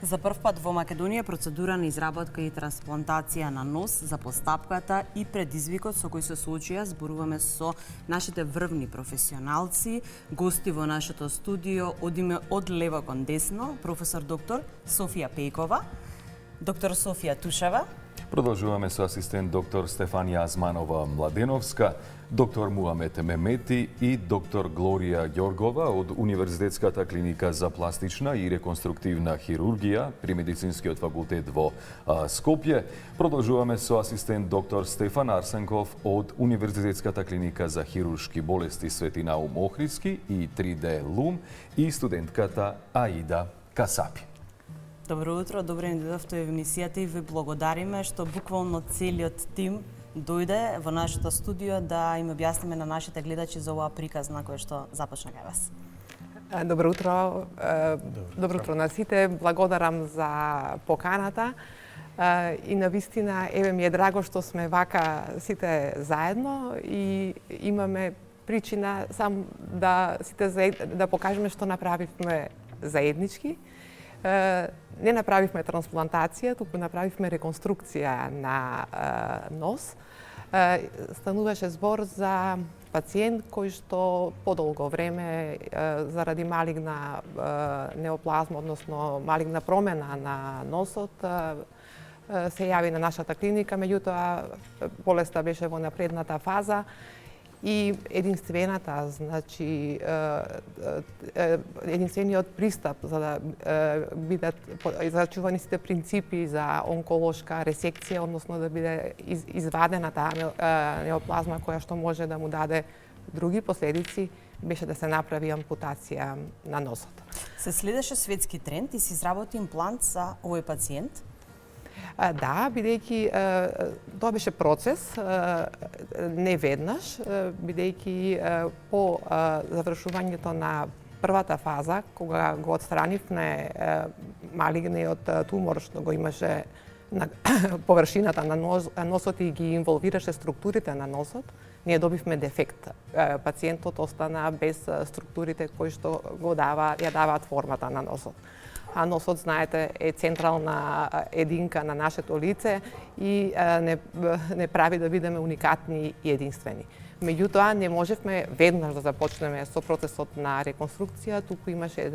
За прв пат во Македонија процедура на изработка и трансплантација на нос за постапката и предизвикот со кој се соочија зборуваме со нашите врвни професионалци, гости во нашето студио, одиме од лево кон десно, професор доктор Софија Пејкова, доктор Софија Тушева. Продолжуваме со асистент доктор Стефанија Азманова Младеновска, доктор Муамет Мемети и доктор Глорија Ѓоргова од Универзитетската клиника за пластична и реконструктивна хирургија при Медицинскиот факултет во Скопје. Продолжуваме со асистент доктор Стефан Арсенков од Универзитетската клиника за хируршки болести Свети Наум Охридски и 3D Лум и студентката Аида Касапи. Добро утро, добре ни дојдовте во емисијата и ви благодариме што буквално целиот тим дојде во нашето студио да им објасниме на нашите гледачи за оваа приказна која што започна кај вас. Добро утро. Добро утро на сите. Благодарам за поканата. И навистина, еве ми е драго што сме вака сите заедно и имаме причина сам да да покажеме што направивме заеднички. Не направивме трансплантација, туку направивме реконструкција на нос. Стануваше збор за пациент кој што подолго време заради малигна неоплазма, односно малигна промена на носот, се јави на нашата клиника, меѓутоа болеста беше во напредната фаза и единствениот пристап за да бидат зачувани сите принципи за онколошка ресекција, односно да биде извадена таа неоплазма која што може да му даде други последици, беше да се направи ампутација на носот. Се следеше светски тренд и се изработи имплант за овој пациент? Да, бидејќи тоа беше процес, не веднаш, бидејќи по завршувањето на првата фаза, кога го отстранивме малигниот тумор што го имаше на површината на носот и ги инволвираше структурите на носот, ние добивме дефект. Пациентот остана без структурите кои што ја даваат формата на носот. А носот, знаете, е централна единка на нашето лице и не прави да бидеме уникатни и единствени. Меѓутоа, не можевме веднаш да започнеме со процесот на реконструкција, туку имаше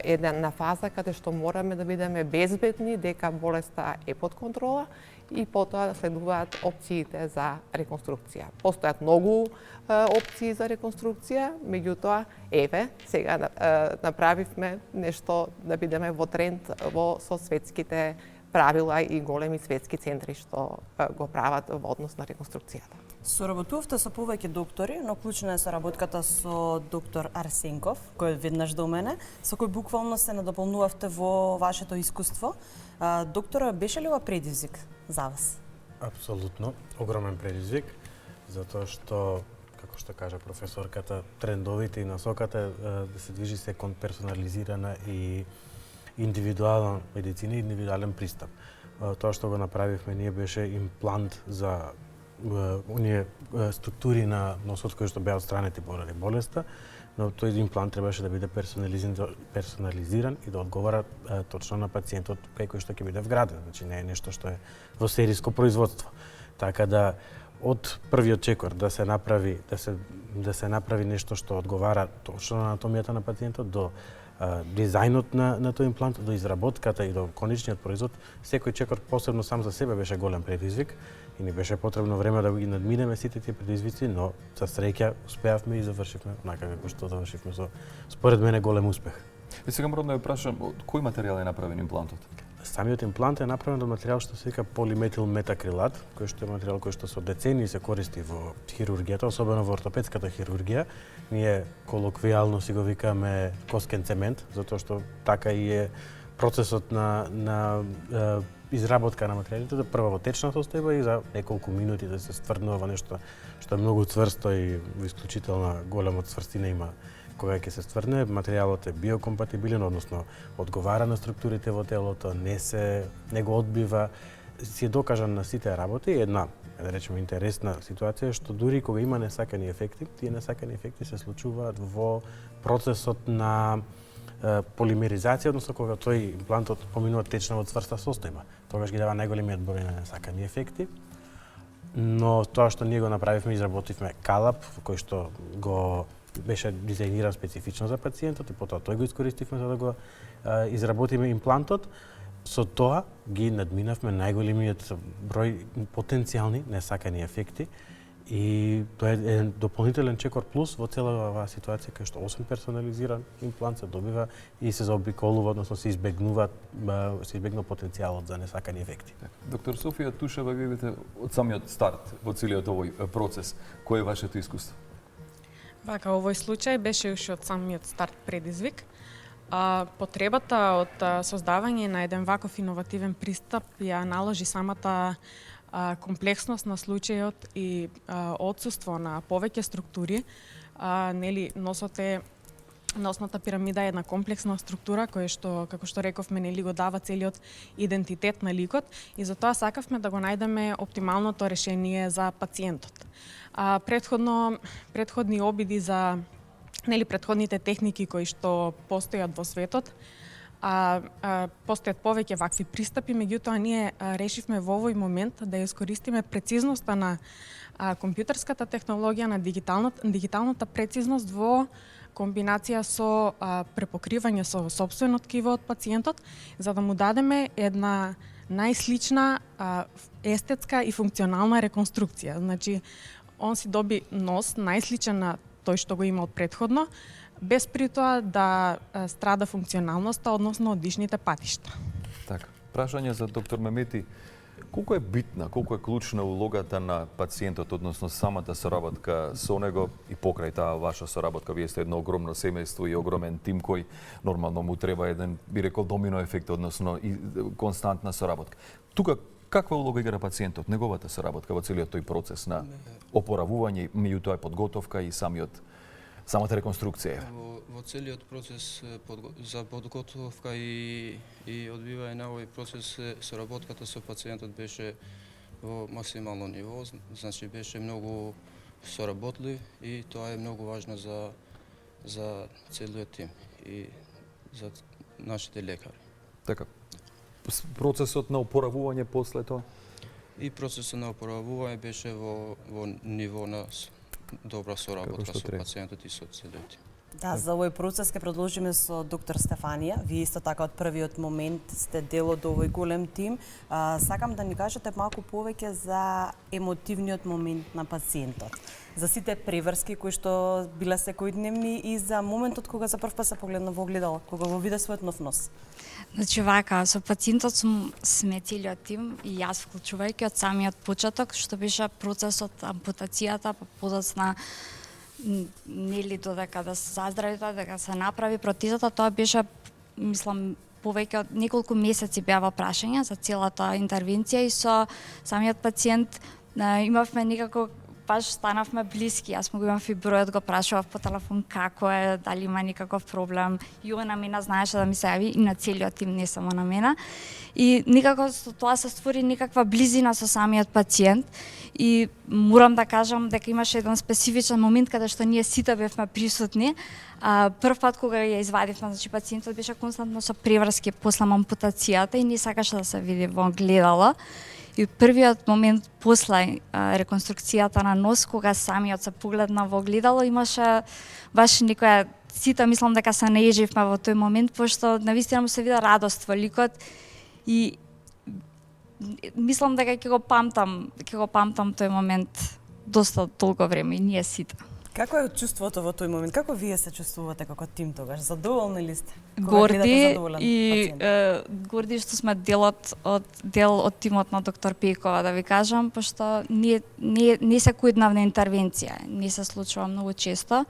една фаза каде што мораме да бидеме безбедни дека болеста е под контрола и потоа следуваат опциите за реконструкција. Постојат многу опции за реконструкција, меѓутоа, еве, сега направивме нешто да бидеме во тренд со светските правила и големи светски центри што го прават во однос на реконструкцијата. Соработувавте со повеќе доктори, но клучна е соработката со доктор Арсенков, кој е веднаш до мене, со кој буквално се надополнувавте во вашето искуство. Доктора, беше ли ова предизвик за вас? Апсолутно, огромен предизвик, затоа што, како што кажа професорката, трендовите и насоката да се движи се кон персонализирана и индивидуална медицина и индивидуален пристап. Тоа што го направивме ние беше имплант за оние структури на носот кои што беа отстранети поради болеста, но тој имплант требаше да биде персонализиран и да одговара точно на пациентот кај кој што ќе биде вграден. Значи не е нешто што е во сериско производство. Така да од првиот чекор да се направи нешто што одговара точно на анатомијата на пациентот до дизајнот на тој имплант, до изработката и до конечниот производ, секој чекор посебно сам за себе беше голем предизвик и ни беше потребно време да ги надминеме сите тие предизвици, но за среќа успеавме и завршивме онака како што завршивме со според мене голем успех. И сега морам да ја прашам, од кој материјал е направен имплантот? Самиот имплант е направен од материјал што се вика полиметил метакрилат, кој што е материјал кој што со децении се користи во хирургијата, особено во ортопедската хирургија. Ние колоквијално си го викаме коскен цемент, затоа што така и е процесот на изработка на материјалите, да прво во течна состојба и за неколку минути да се стврднува нешто што е многу цврсто и во исклучителна голема цврстина има кога ќе се стврдне. Материјалот е биокомпатибилен, односно одговара на структурите во телото, не го одбива, си е докажан на сите работи. Една, да речеме, интересна ситуација што дури кога има несакани ефекти, тие несакани ефекти се случуваат во процесот на полимеризација, односно кога тој имплантот поминува течна во цврста состојба. Тогаш ги дава најголемиот број на несакани ефекти. Но тоа што ние го направивме, изработивме калап кој што го беше дизајниран специфично за пациентот и потоа тој го искористивме за да го изработиме имплантот. Со тоа ги надминавме најголемиот број потенцијални несакани ефекти и тоа е еден дополнителен чекор плюс во цела оваа ситуација кај што освен персонализиран имплант се добива и се заобиколува, односно се избегнува потенцијалот за несакани ефекти. Доктор Софија Тушева, вие бите од самиот старт во целиот овој процес. Кој е вашето искуство? Вака, овој случај беше уште од самиот старт предизвик. Потребата од создавање на еден ваков иновативен пристап ја наложи самата комплексност на случајот и отсуство на повеќе структури. Нели, носната пирамида е една комплексна структура која што, како што рековме, нели го дава целиот идентитет на ликот и затоа сакавме да го најдеме оптималното решение за пациентот. Претходни обиди за претходните техники кои што постојат во светот, постојат повеќе вакви пристапи, меѓутоа ние решивме во овој момент да искористиме прецизноста на компјутерската технологија, на дигиталната прецизност во комбинација со препокривање со сопствено ткиво од пациентот, за да му дадеме една најслична естетска и функционална реконструкција. Значи, он си доби нос најсличен на тој што го има од претходно, без при тоа да страда функционалноста, односно од дишните патишта. Така, прашање за доктор Мемети. Колку е битна, колку е клучна улогата на пациентот, односно самата соработка со него и покрај таа ваша соработка? Вие сте едно огромно семејство и огромен тим кој нормално му треба еден, би рекол, домино ефект, односно и константна соработка. Тука каква улога игра пациентот, неговата соработка во целиот тој процес на опоравување, меѓутоа подготовка и самата реконструкција? Во целиот процес за подготовка и одбивање на овој процес, соработката со пациентот беше во максимално ниво, значи беше многу соработлив и тоа е многу важно за целиот тим и за нашите лекари. Така. Процесот на опоравување после тоа? И процесот на опоравување беше во ниво на добра соработка со пациентот и со целиот тим. Да, за овој процес ќе продолжиме со доктор Стефанија. Вие исто така од првиот момент сте дел од овој голем тим. Сакам да ни кажете малку повеќе за емотивниот момент на пациентот. За сите преврски кои што биле секојдневни и за моментот кога за прв пат се погледна во огледало, кога го виде својот нов нос. Значи вака, со пациентот сме целиот тим и јас вклучувајќи од самиот почеток, што беше процесот ампутацијата, па подоцна нели додека да се заздрави тоа, дека се направи протезата, тоа беше, мислам, повеќе од неколку месеци беа прашања за целата интервенција и со самиот пациент имавме некако баш станавме блиски. Јас му го имав и бројот, го прашував по телефон како е, дали има никаков проблем. И он на мене знаеше да ми се јави и на целиот тим, не само на мене. И никако со тоа се створи некаква близина со самиот пациент. И морам да кажам дека имаше еден специфичен момент каде што ние сите бевме присутни. Прв пат кога ја извадивме, значи пациентот беше константно со преврски после ампутацијата и не сакаше да се види во огледало. И првиот момент после реконструкцијата на нос, кога самиот се погледна во огледало, имаше баш некоја, сите мислам дека се наеживме во тој момент, пошто навистина му се вида радост во ликот и мислам дека ќе го памтам тој момент доста долго време и ние сите. Како е чувството во тој момент? Како вие се чувствувате како тим тогаш? Задоволни ли сте? Горди и горди што сме дел од тимот на доктор Пејкова, да ви кажам, пошто не секојдневна интервенција, не се случува многу често.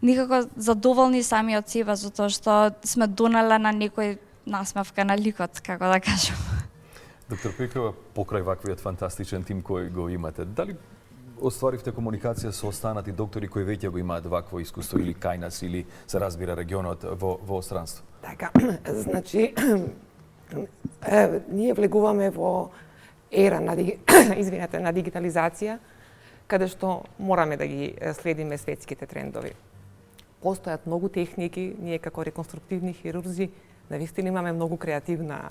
Никако задоволни сами од себе, затоа што сме донеле на некој насмевка на ликот, како да кажам. Доктор Пејкова, покрај ваквиот фантастичен тим кој го имате, дали остваривте комуникација со останати доктори кои веќе го имаат вакво искуство или кај нас или се разбира регионот во странство? Така, значи ние влегуваме во ера на на дигитализација, каде што мораме да ги следиме светските трендови. постојат многу техники, ние како реконструктивни хирурзи навистина имаме многу креативна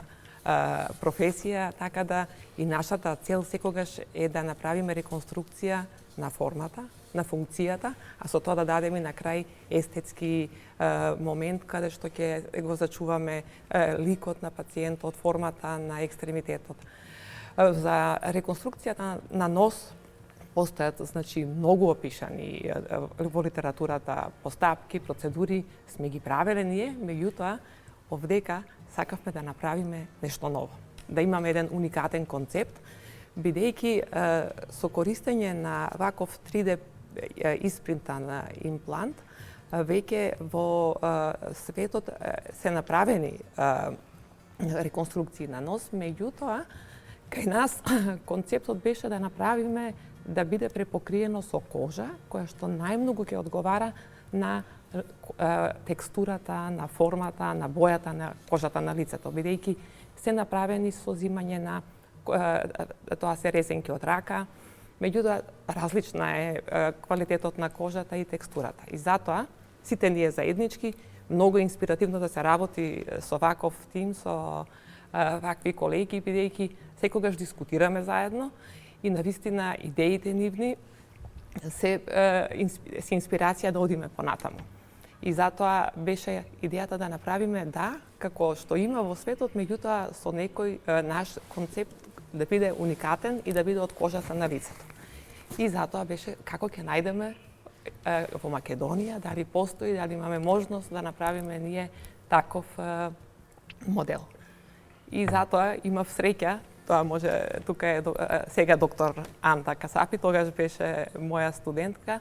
професија, така да и нашата цел секогаш е да направиме реконструкција на формата, на функцијата, а со тоа да дадеме на крај естетски момент каде што ќе го зачуваме ликот на пациентот, формата на екстремитетот. За реконструкцијата на нос постојат многу опишани во литературата постапки, процедури, сме ги правеле ние, меѓутоа овдека сакавме да направиме нешто ново, да имаме еден уникатен концепт, бидејќи со користење на ваков 3D испринтан имплант, веќе во светот се направени реконструкции на нос, меѓутоа кај нас концептот беше да направиме да биде препокриено со кожа, која што најмногу ќе одговара на текстурата, на формата, на бојата на кожата на лицето, бидејќи се направени со зимање на тоа се резенки од рака, меѓутоа различна е квалитетот на кожата и текстурата. И затоа сите ние заеднички многу инспиративно да се работи со ваков тим, со вакви колеги, бидејќи секогаш дискутираме заедно и навистина идеите нивни се инспирација да одиме понатаму. И затоа беше идејата да направиме како што има во светот, меѓутоа со некој наш концепт да биде уникатен и да биде од кожата на лицето. И затоа беше како ќе најдеме во Македонија, дали постои, дали имаме можност да направиме ние таков модел. И затоа имав среќа, тоа може, тука е сега доктор Анта Касапи, тогаш беше моја студентка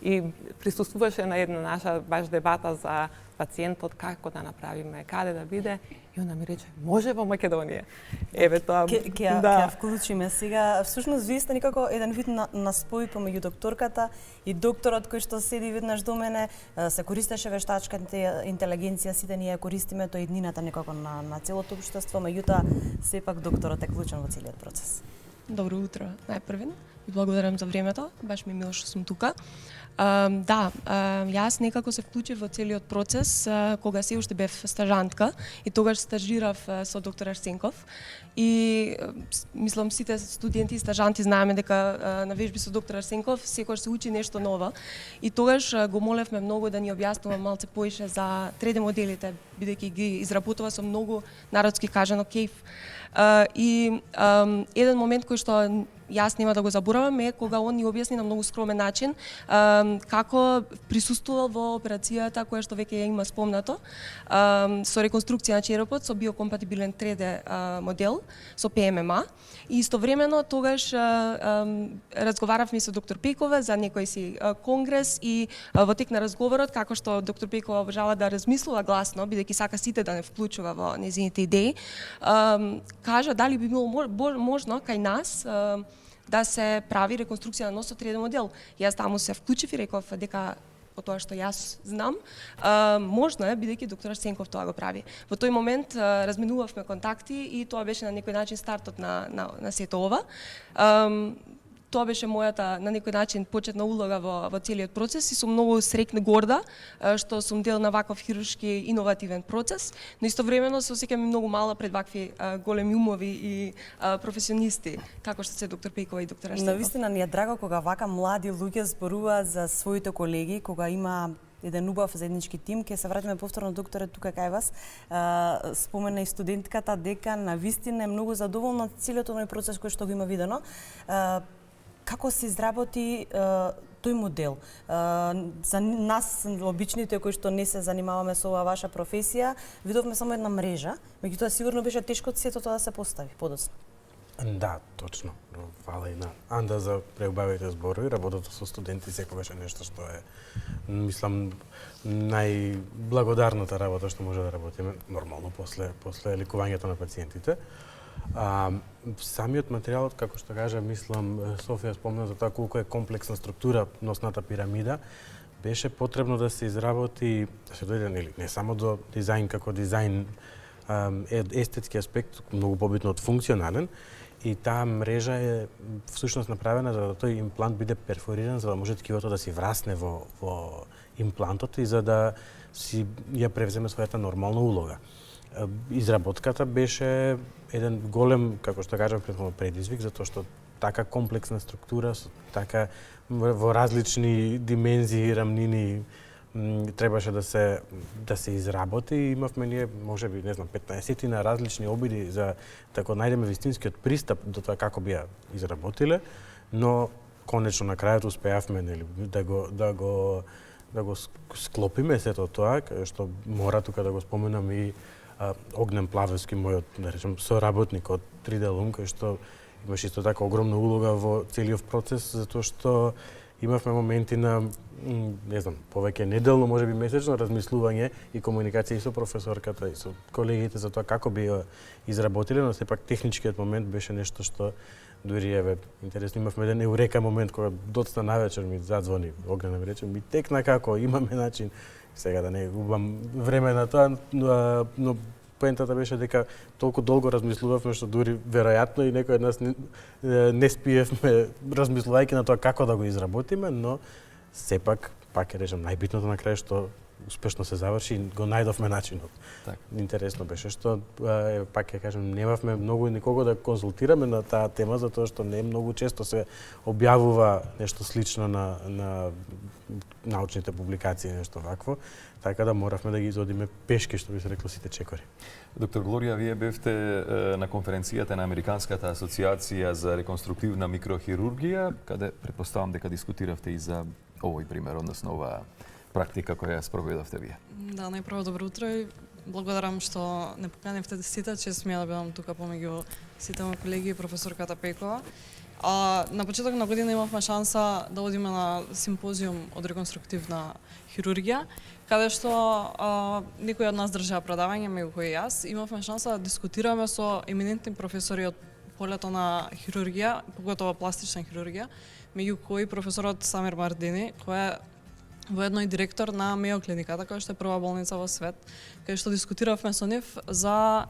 и присуствуваше на една наша баш дебата за пациентот, како да направиме, каде да биде, и она ми рече, може во Македонија. Еве тоа... Ќе вклучиме сега. Всушност, вие сте некако еден вид на спој помеѓу докторката и докторот кој што седи веднаш до мене, се користеше вештачката интелигенција, сите ние користиме, тоа иднината некако на целото општество, меѓутоа сепак докторот е клучен во целиот процес. Добро утро, најпрвен. Ви благодарам за времето, баш ми е мило што сум тука. Јас некако се вклучив во целиот процес кога се уште бев стажантка и тогаш стажирав со доктор Арсенков и мислам сите студенти и стажанти знаеме дека на вежби со доктор Арсенков секогаш се учи нешто ново и тогаш го молевме многу да ни објаснува малце поише за 3D моделите, бидејќи ги изработува со многу народски кажано кејф. И еден момент кој што јас нема да го заборавам е кога он ни објасни на многу скромен начин како присуствувал во операцијата која што веќе ја има спомнато со реконструкција на черепот со биокомпатибилен 3D модел со ПММА и истовремено тогаш разговаравме со доктор Пекова за некој си конгрес и во тек на разговорот како што доктор Пекова обожава да размислува гласно бидејќи сака сите да не вклучува во нејзините идеи, кажа дали би било можно кај нас да се прави реконструкција на нос со 3D модел. Јас таму се вклучив и реков дека по тоа што јас знам, можно е бидејќи доктор Арсенков тоа го прави. Во тој момент разменувавме контакти и тоа беше на некој начин стартот на сето ова. Тоа беше мојата на некој начин почетна улога во целиот процес и сум многу среќна горда што сум дел на ваков хируршки иновативен процес, но истовремено се осеќам многу мала пред вакви големи умови и професионисти како што се доктор Пекова и доктор Арсенков. Навистина ни е драго кога вака млади луѓе зборуваат за своите колеги, кога има еден убав заеднички тим. Ке се вратиме повторно, докторе, тука кај вас. Спомена и студентката дека навистина е многу задоволна од целиот овој процес кој што го има видено. Како се изработи тој модел? За нас, обичните кои што не се занимаваме со оваа ваша професија, видовме само една мрежа, меѓутоа сигурно беше тешко сето тоа да се постави подоцна. Да, точно. Фала и на Анда за преубавите зборови. Работата со студенти секогаш е нешто што е, мислам, најблагодарната работа што може да работиме нормално после ликувањето на пациентите. Самиот материјалот, како што кажа, мислам, Софија спомна за тоа колку е комплексна структура носната пирамида, беше потребно да се изработи, да се дојде не само до дизајн како дизајн естетски аспект многу побитно од функционален. И таа мрежа е всушност направена за да тој имплант биде перфориран, за да може ткивото да си врасне во имплантот и за да си ја превземе својата нормална улога. Изработката беше еден голем, како што кажав, предизвик, затоа што така комплексна структура, така во различни димензии и рамнини требаше да се изработи и имавме ние можеби 15 на различни обиди за да го најдеме вистинскиот пристап до тоа како би ја изработиле, но конечно на крајот успеавме да го склопиме сето тоа, што мора тука да го споменам и Огнен Плавевски, мојот, да речем, соработник од 3D Lum, кој што имаше исто така огромна улога во целиот процес, затоа што имавме моменти на, повеќе неделно, можеби месечно размислување и комуникација и со професорката и со колегите за тоа како би ја изработиле, но сепак техничкиот момент беше нешто што дури интересно, имавме еден еурека момент кога доцна навечер ми задзвони Огнена, ми рече, ми текна како имаме начин, сега да не губам време на тоа, но поентата беше дека толку долго размислувавме што дури веројатно и некој од нас не спиевме размислувајќи на тоа како да го изработиме, но сепак пак ќе речем најбитното на крај што успешно се заврши и го најдовме начинот. Так. Интересно беше што пак ќе кажем немавме многу никого да консултираме на таа тема затоа што не многу често се објавува нешто слично на научните публикации нешто вакво, така да моравме да ги изодиме пешки, што би се рекло сите чекори. Доктор Глорија, вие бевте на конференцијата на Американската асоциација за реконструктивна микрохирургија, каде претпоставам дека дискутиравте и за овој пример, односно оваа практика која ја спроведовте вие. Да, најпрво добро утро и благодарам што не поканевте сите, чест ми е да бидам тука помеѓу сите мои колеги и професорката Пекова. На почеток на година имавме шанса да одиме на симпозиум од реконструктивна хирургија, каде што некои од нас држаа предавање, меѓу кои јас, имавме шанса да дискутираме со еминентни професори од полето на хирургија, поготово пластична хирургија, меѓу кои професорот Самир Мардини, кој е воедно и директор на Мео клиниката, која што е прва болница во свет, каде што дискутиравме со нив за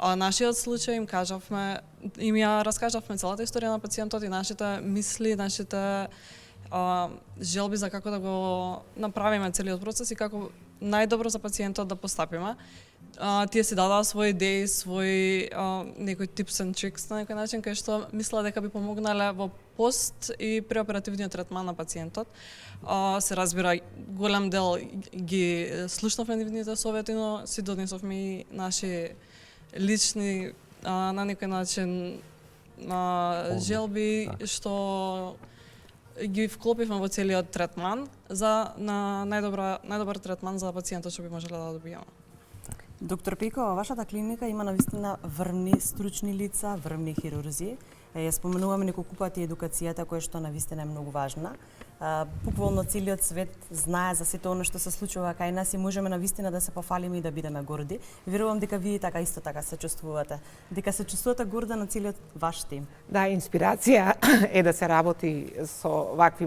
нашиот случај, им ја раскажавме целата историја на пациентот и нашите мисли, нашите желби за како да го направиме целиот процес и како најдобро за пациентот да постапиме. Тие си дадаа своји идеи, своји некои tips and tricks на некој начин, кај што мисла дека би помогнале во пост и преоперативниот третман на пациентот. Се разбира, голем дел ги слушнавме нивните совети, но си донесовме и наши лични на некој начин желби што ги вклопивме во целиот третман за најдобар третман за пациентот што би можеле да добиеме. Доктор Пекова, вашата клиника има навистина врвни стручни лица, врвни хирурзи. Ја споменуваме неколку пати едукацијата која што навистина е многу важна. Буквално целиот свет знае за сето оно што се случува кај нас и можеме навистина да се пофалиме и да бидеме горди. Верувам дека вие така исто така се чувствувате. Дека се чувствувате горда на целиот ваш тим. Да, инспирација е да се работи со вакви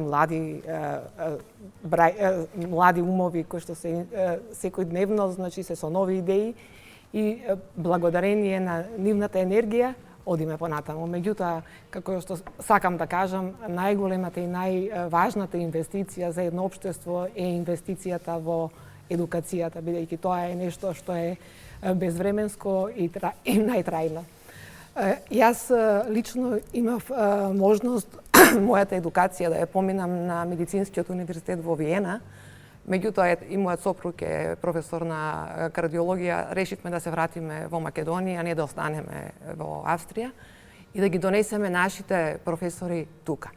млади умови кои што се секојдневно, значи се со нови идеи и благодарение на нивната енергија одиме понатаму. Меѓутоа, како што сакам да кажам, најголемата и најважната инвестиција за едно општество е инвестицијата во едукацијата, бидејќи тоа е нешто што е безвременско и најтрајно. Јас лично имав можност мојата едукација да ја поминам на Медицинскиот универзитет во Виена. Меѓутоа, и мојот сопруг е професор на кардиологија, решивме да се вратиме во Македонија, не да останеме во Австрија и да ги донесеме нашите професори тука.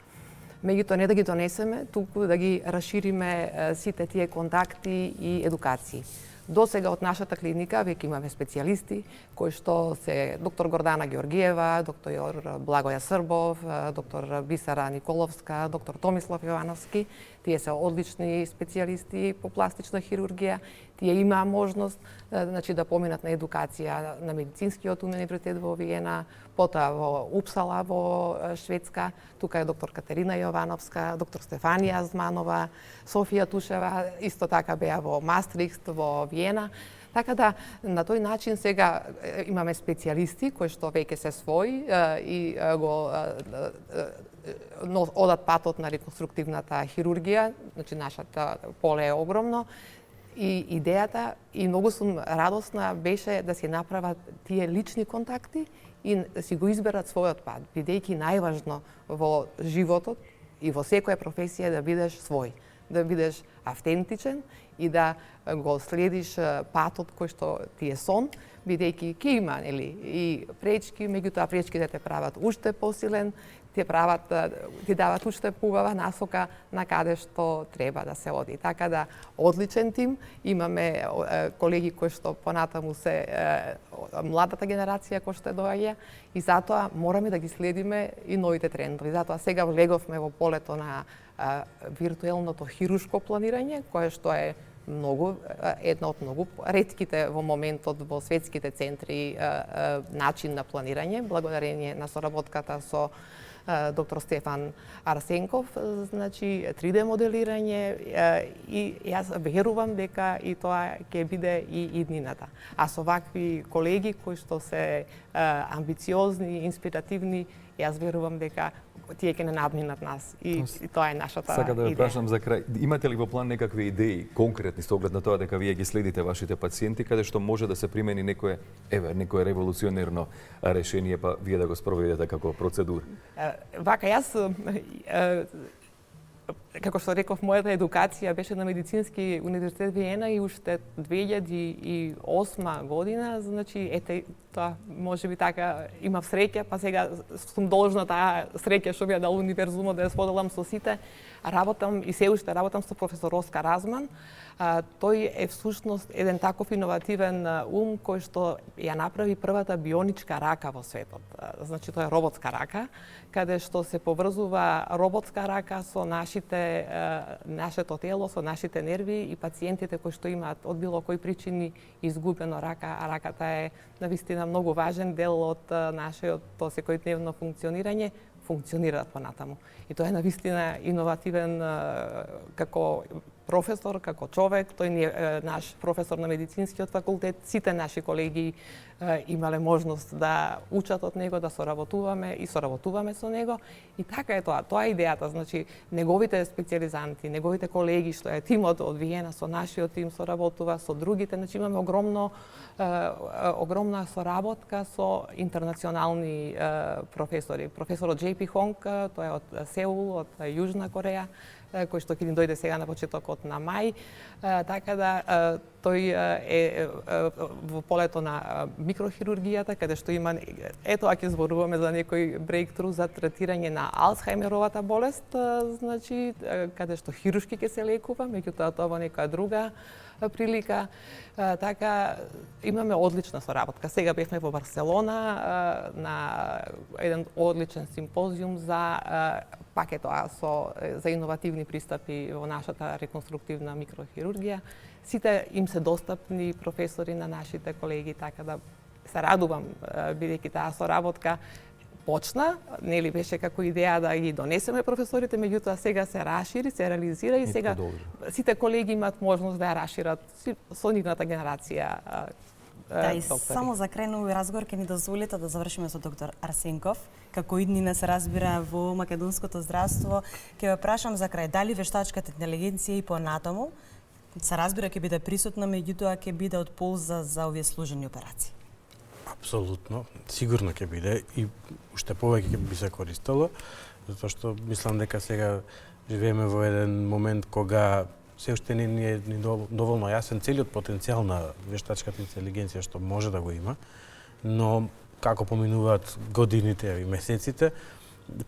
Меѓутоа, не да ги донесеме, туку да ги расшириме сите тие контакти и едукации. До сега од нашата клиника веќе имаме специјалисти кои што се доктор Гордана Георгиева, доктор Благоја Србов, доктор Бисара Николовска, доктор Томислав Јовановски. Тие се одлични специјалисти по пластична хирургија. Тие имаа можност да поминат на едукација на Медицинскиот универзитет во Виена, потоа во Упсала во Шведска. Тука е доктор Катерина Јовановска, доктор Стефанија Азманова, Софија Тушева, исто така беа во Мастрихт, во Виена. Така да, на тој начин сега имаме специјалисти кои што веќе се свои и го одат патот на реконструктивната хирургија, значи нашата поле е огромно. И идејата, и многу сум радосна, беше да се направат тие лични контакти и да си го изберат својот пат, бидејќи најважно во животот и во секоја професија да бидеш свој, да бидеш автентичен и да го следиш патот кој што ти е сон, бидејќи ќе има и пречки, меѓутоа пречките те прават уште посилен, ти дават уште поубава насока на каде што треба да се оди. Така да, одличен тим, имаме колеги кои што понатаму се младата генерација кој што доаѓа и затоа мораме да ги следиме и новите трендови. Затоа сега влеговме во полето на виртуелното хируршко планирање, кое што е една од многу ретките во моментот во светските центри начин на планирање, благодарение на соработката со доктор Стефан Арсенков, значи 3D моделирање и јас верувам дека и тоа ќе биде и иднината. А со вакви колеги кои што се амбициозни, инспиративни, јас верувам дека тие ќе не надминат нас и тоа е нашата идеја. Сака да ве прашам за крај, имате ли во план некакви идеи конкретни со оглед на тоа дека вие ги следите вашите пациенти, каде што може да се примени некое револуционерно решение, па вие да го спроведете како процедура? Вака, јас како што реков, мојата едукација беше на Медицински универзитет Виена и уште 2008 година, значи, ете, тоа може би така имав среќа, па сега сум должна таа среќа што ми ја дал универзумот да ја споделам со сите. Работам и се уште работам со професор Оскар Разман. Тој е всушност еден таков иновативен ум кој што ја направи првата бионичка рака во светот. Значи, тоа е роботска рака, каде што се поврзува роботска рака со нашето тело, со нашите нерви и пациентите кои што имаат од било кои причини изгубено рака, а раката е навистина многу важен дел од нашето секојдневно функционирање, функционираат понатаму. И тоа е навистина иновативен како професор, како човек, тој не е наш професор на медицинскиот факултет, сите наши колеги имале можност да учат од него, да соработуваме и соработуваме со него. И така е тоа. Тоа е идејата, значи неговите специјализанти, неговите колеги што е тимот од Виена со нашиот тим соработува со другите, значи имаме огромна соработка со интернационални професори. Професорот JP Хонг, тој е од Сеул, од Јужна Кореја, кој што ќе ни дојде сега на почетокот на мај, така да тој е во полето на микрохирургијата, каде што има, ето ако зборуваме за некој брейктру за третирање на Алцхаймеровата болест, значи, каде што хируршки ќе се лекува, меѓутоа тоа во некоја друга прилика. Така, имаме одлична соработка. Сега бевме во Барселона на еден одличен симпозиум за пак е тоа за иновативни пристапи во нашата реконструктивна микрохирургија. Сите им се достапни професори на нашите колеги, така да се радувам бидејќи таа соработка почна, нели беше како идеја да ги донесеме професорите, меѓутоа сега се расшири, се реализира и сега сите колеги имаат можност да ја расшират со нивната генерација. Да, и само за крај на овој разговор ќе ни дозволите да завршиме со доктор Арсенков. Како иднина се разбира во македонското здравство, ќе ве прашам за крај, дали вештачката интелигенција и понатаму се разбира ќе биде присутна, меѓутоа ќе биде од полза за овие сложени операции? Апсолутно, сигурно ќе биде и уште повеќе ќе би се користело, затоа што мислам дека сега живееме во еден момент кога се уште не е доволно јасен целиот потенцијал на вештачката интелигенција што може да го има, но како поминуваат годините и месеците,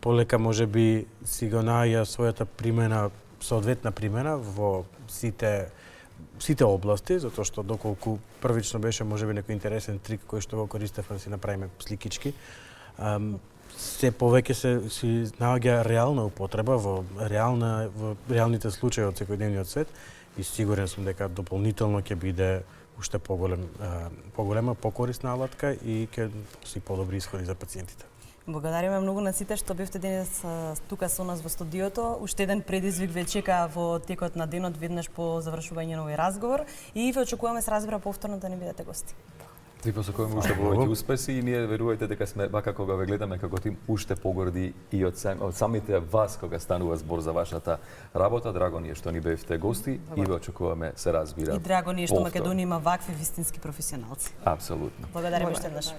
полека може би си го наоѓа својата примена, соодветна примена во сите области, затоа што доколку првично беше можеби некој интересен трик кој што го користевме да си направиме сликички, се повеќе си наоѓа реална употреба во реалните случаи од секојдневниот свет и сигурен сум дека дополнително ќе биде уште поголема, покорисна алатка и ќе си подобри исходи за пациентите. Благодариме многу на сите што бевте денес тука со нас во студиото. Уште еден предизвик ве чека во текот на денот, веднаш по завршување на овој разговор и ве очекуваме се разбира повторно да не бидете гости. Ти посакуваме уште повеќе успеси и ние верувајте дека сме вака кога ве гледаме како тим уште погорди и од самите вас кога станува збор за вашата работа. Драго ни е што ни бевте гости и ве очекуваме се разбира. И драго ни е што Македонија има вакви вистински професионалци. Апсолутно. Благодариме уште еднаш.